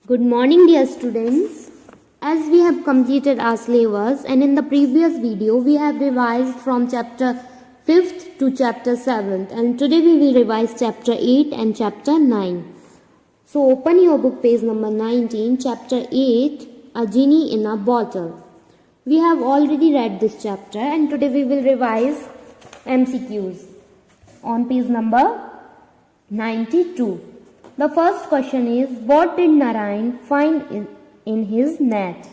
Good morning, dear students. As we have completed our syllabus and in the previous video we have revised from chapter 5th to chapter 7th, and today we will revise chapter 8 and chapter 9. So open your book, page number 19, chapter 8, A Genie in a Bottle. We have already read this chapter and today we will revise MCQs on page number 92. The first question is, what did Narayan find in his net?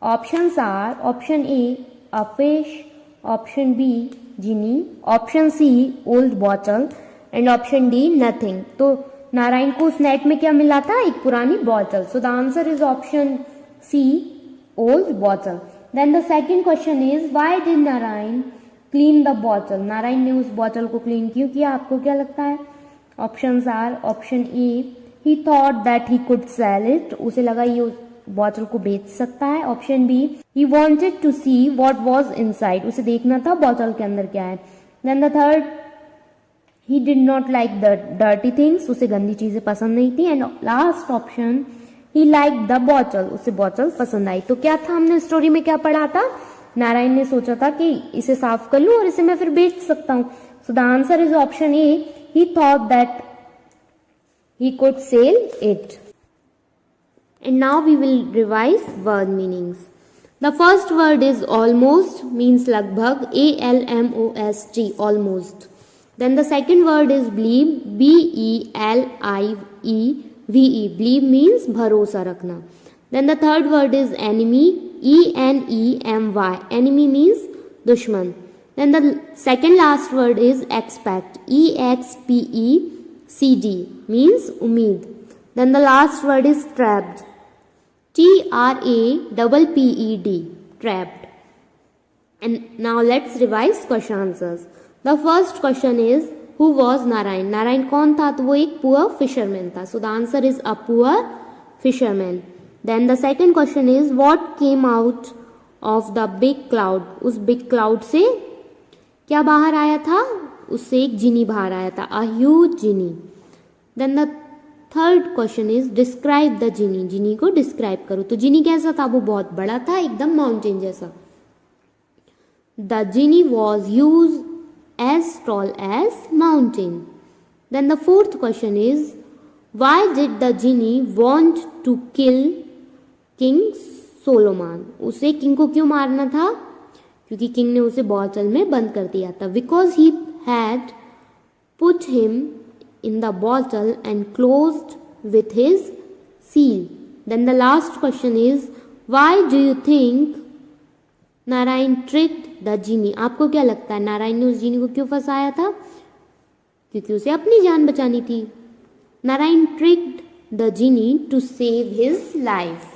Options are option A, a fish, option B, genie, option C, old bottle and option D, nothing. तो नारायण को उस net में क्या मिला था? एक पुरानी bottle. So the answer is option C, old bottle. Then the second question is, why did Narayan clean the bottle? Narayan ने उस बॉटल को क्लीन क्यों किया? आपको क्या लगता है? Options are option A, he thought that he could sell it. उसे लगा ये उस बॉटल को बेच सकता है. Option B, he wanted to see what was inside. उसे देखना था बॉटल के अंदर क्या है. Then the third, he did not like the dirty things. उसे गंदी चीजें पसंद नहीं थी. And last option, he liked the bottle. उसे बॉटल पसंद आई. तो क्या था, हमने स्टोरी में क्या पढ़ा था? नारायण ने सोचा था कि इसे साफ कर लूं और इसे मैं फिर बेच सकता हूं. So the answer is option A. He thought that he could sell it. And now we will revise word meanings. The first word is almost, means lagbhag, ALMOST, almost. Then the second word is believe, BELIEVE, believe means bharosa rakhna. Then the third word is enemy, ENEMY, enemy means dushman. Then the second last word is expect, EXPECD, means umeed. Then the last word is trapped, TRAPPED, trapped. And now let's revise question answers. The first question is, who was Narayan? Narayan कौन था? तो वो एक poor fisherman था. So the answer is a poor fisherman. Then the second question is, what came out of the big cloud? उस big cloud से क्या बाहर आया था? उससे एक जिनी बाहर आया था, a huge genie. Then the third question is, describe the genie. जिनी को डिस्क्राइब करो. तो जिनी कैसा था? वो बहुत बड़ा था, एकदम माउंटेन जैसा. The genie was huge, as tall as mountain. Then the fourth question is, why did the genie want to kill King Solomon? उसे किंग को क्यों मारना था? क्योंकि किंग ने उसे बॉटल में बंद कर दिया था. Because he had put him in the bottle and closed with his seal. Then the last question is, why do you think Narayan tricked the genie? आपको क्या लगता है नारायण ने उस जीनी को क्यों फंसाया था? क्योंकि उसे अपनी जान बचानी थी. Narayan tricked the genie to save his life.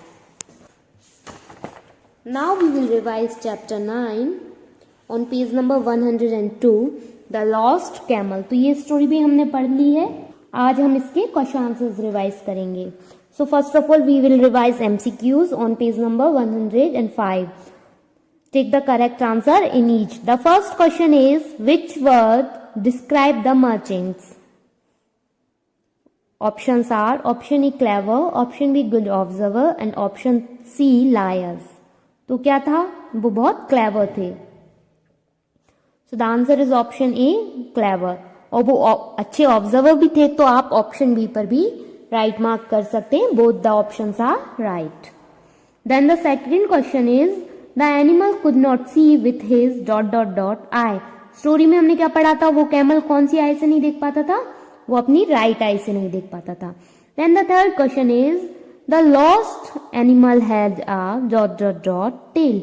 Now we will revise chapter 9 on page number 102, The Lost Camel. तो ये स्टोरी भी हमने पढ़ ली है. आज हम इसके क्वेश्चन आंसर्स रिवाइज करेंगे. So first of all we will revise MCQs on page number 105. Take the correct answer in each. The first question is, which word describe the merchants? Options are option E clever, option B good observer and option C liars. तो क्या था? वो बहुत clever थे. So the answer is option A clever. और वो अच्छे observer भी थे. तो आप ऑप्शन बी पर भी राइट मार्क कर सकते हैं. Both the options are right. Then the second question is, the animal could not see with his ... eye. Story में हमने क्या पढ़ा था? वो कैमल कौन सी आई से नहीं देख पाता था? वो अपनी राइट आई से नहीं देख पाता था. Then the third question is, the lost animal had a ... tail.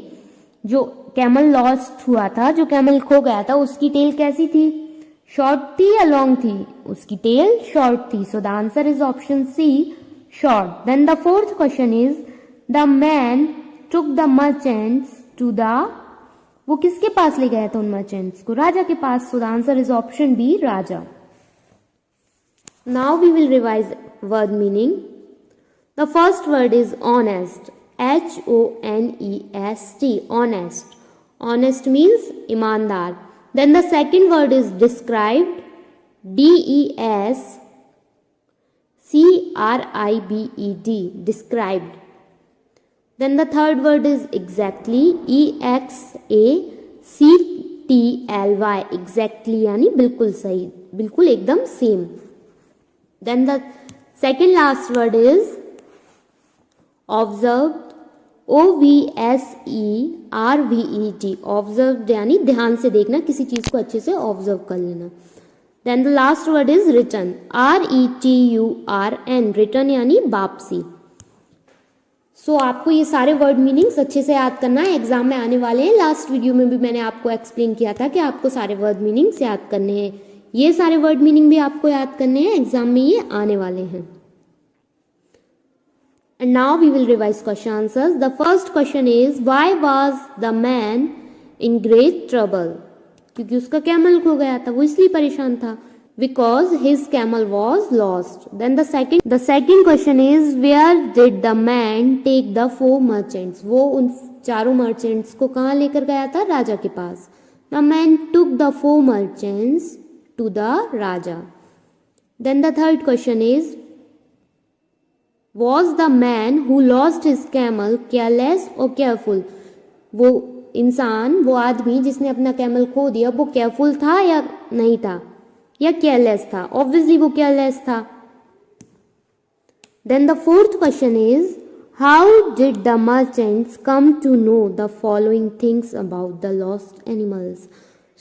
जो कैमल लॉस्ट हुआ था, जो कैमल खो गया था, उसकी टेल कैसी थी? शॉर्ट थी या लॉन्ग थी? उसकी टेल शॉर्ट थी. So the answer is option C, short. Then the fourth question is, the man took the merchants to the... वो किसके पास ले गया था उन मर्चेंट्स को? राजा के पास. So the answer is option B, raja. Now we will revise word meaning. The first word is honest, HONEST, honest. Honest means ईमानदार. Then the second word is described, DESCRIBE, CRIBED, described. Then the third word is exactly, EXACTLY, exactly यानी बिल्कुल सही, बिल्कुल एकदम same. Then the second last word is observed, OVSERVED, observed यानी ध्यान से देखना, किसी चीज को अच्छे से ऑब्जर्व कर लेना. Then the last word is return, RETURN, return यानी वापसी. सो आपको ये सारे वर्ड मीनिंग्स अच्छे से याद करना है, एग्जाम में आने वाले हैं. लास्ट वीडियो में भी मैंने आपको एक्सप्लेन किया था कि आपको सारे वर्ड मीनिंग्स याद करने हैं. ये सारे वर्ड मीनिंग भी आपको याद करने हैं, एग्जाम में ये आने वाले हैं. And now we will revise question answers. The first question is why was the man in great trouble, क्योंकि उसका कैमल खो गया था, वो इसलिए परेशान था. Because his camel was lost. Then the second question is where did the man take the 4 merchants? वो उन 4 merchants को कहाँ लेकर गया था? राजा के पास. The man took the 4 merchants to the Raja. Then the third question is was the man who lost his camel careless or careful? वो इंसान, वो आदमी जिसने अपना कैमल खो दिया, वो केयरफुल था या नहीं था, या केयरलेस था? ऑब्वियसली वो केयरलेस था. Then the fourth question is how did the merchants come to know the following things about the lost animals.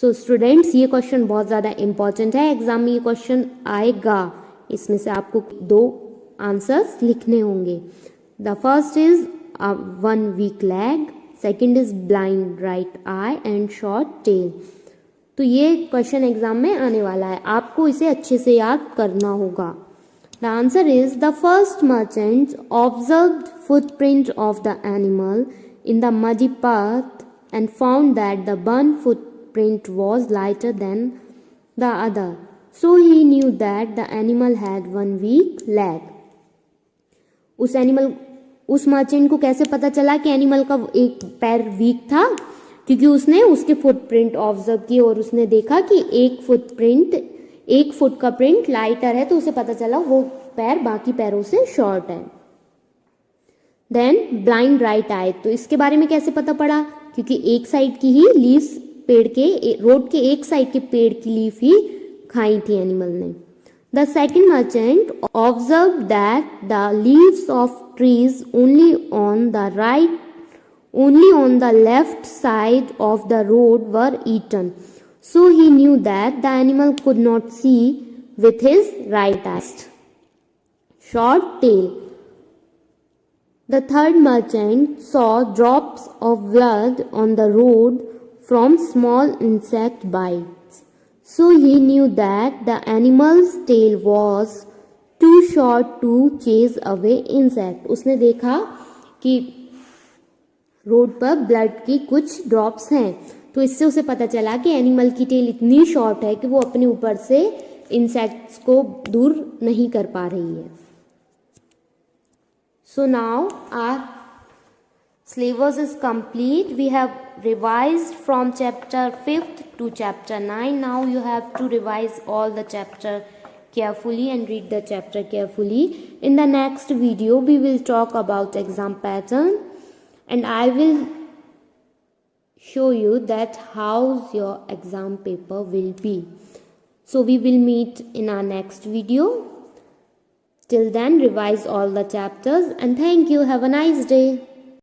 So students, ये क्वेश्चन बहुत ज्यादा इंपॉर्टेंट है, एग्जाम में ये क्वेश्चन आएगा. इसमें से आपको 2 आंसर्स लिखने होंगे. The first is 1 weak leg, second is blind right eye and short tail. तो ये क्वेश्चन एग्जाम में आने वाला है, आपको इसे अच्छे से याद करना होगा. The answer is the first merchant observed footprint of the animal in the muddy path and found that the burn footprint was lighter than the other, so he knew that the animal had 1 weak leg. उस merchant को कैसे पता चला कि animal का एक पैर week था? क्योंकि उसने उसके फुटप्रिंट ऑब्जर्व किए और उसने देखा कि एक फुट का प्रिंट लाइटर है, तो उसे पता चला वो पैर बाकी पैरों से शॉर्ट है. देन ब्लाइंड राइट आई, तो इसके बारे में कैसे पता पड़ा? क्योंकि एक साइड की ही लीव्स, पेड़ के रोड के एक साइड के पेड़ की लीफ ही खाई थी एनिमल ने. The second merchant observe that the leaves of trees only on the left side of the road were eaten, so he knew that the animal could not see with his right eye. Short tail. The third merchant saw drops of blood on the road from small insect bites, so he knew that the animal's tail was too short to chase away insect. उसने देखा कि road पर blood की कुछ drops हैं, तो इससे उसे पता चला कि एनिमल की टेल इतनी शॉर्ट है कि वो अपने ऊपर से इंसेक्ट्स को दूर नहीं कर पा रही है. So now our syllabus is complete. We have revised from chapter 5th to chapter 9. Now you have to revise all the chapter carefully and read the chapter carefully. In the next video we will talk about exam pattern, and I will show you that how your exam paper will be. So we will meet in our next video. Till then, revise all the chapters, and thank you. Have a nice day.